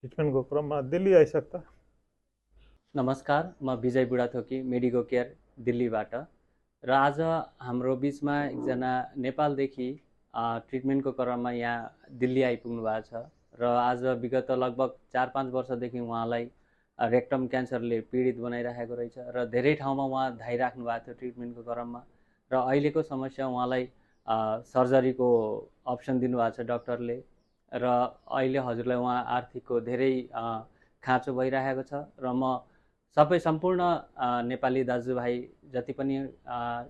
ट्रिटमेन्टको क्रममा दिल्ली आइसक्दा। नमस्कार, म विजय बुढाथोकी मेडिको केयर दिल्लीबाट र आज हाम्रो बिचमा एकजना नेपालदेखि ट्रिटमेन्टको क्रममा यहाँ दिल्ली आइपुग्नु भएको छ र आज विगत लगभग 4-5 वर्षदेखि उहाँलाई रेक्टम क्यान्सरले पीडित बनाइरहेको रहेछ र धेरै ठाउँमा उहाँ धाइराख्नु भएको थियो ट्रिटमेन्टको क्रममा र अहिलेको समस्या उहाँलाई सर्जरीको अप्सन दिनुभएको छ डक्टरले र अहिले हजुरलाई उहाँ आर्थिकको धेरै खाँचो भइरहेको छ र म सबै सम्पूर्ण नेपाली दाजुभाइ जति पनि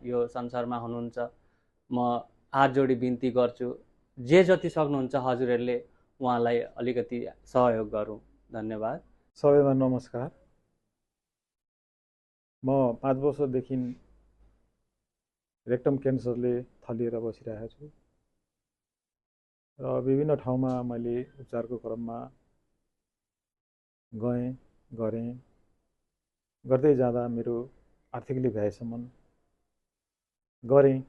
यो संसारमा हुनुहुन्छ म हात जोडी बिन्ती गर्छु, जे जति सक्नुहुन्छ हजुरहरूले उहाँलाई अलिकति सहयोग गरौँ। धन्यवाद। सबैमा नमस्कार। म 5 वर्षदेखि रेक्टम क्यान्सरले थलिएर बसिरहेको छु र विभिन्न ठाउँमा मैले उपचारको क्रममा गरेँ। गर्दै जाँदा मेरो आर्थिकले भ्याएसम्म गरेँ।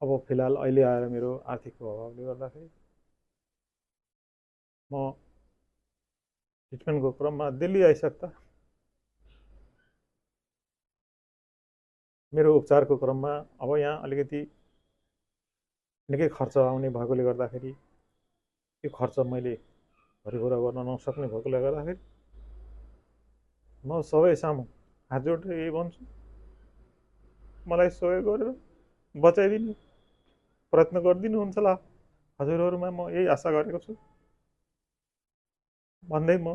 अब फिलहाल अहिले आएर मेरो आर्थिकको अभावले गर्दाखेरि म ट्रिटमेन्टको क्रममा दिल्ली आइसक्दा मेरो उपचारको क्रममा अब यहाँ अलिकति निकै खर्च आउने भएकोले गर्दाखेरि यो खर्च मैले भरिपुरा गर्न नसक्ने भएकोले गर्दाखेरि म सबै सामु हात जोडेर यही भन्छु, मलाई सहयोग गरेर बचाइदिनु प्रयत्न गरिदिनु हुन्छ होला हजुरहरूमा म यही आशा गरेको छु भन्दै म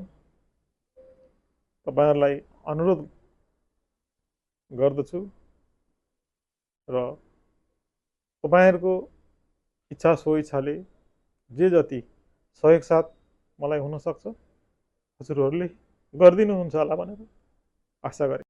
तपाईहरुलाई अनुरोध गर्दछु र तपाईहरुको इच्छा सो इच्छाले जे जति सहयोग साथ मलाई हुन सक्छ हजुरहरूले गरिदिनुहुन्छ होला भनेर आशा गरे।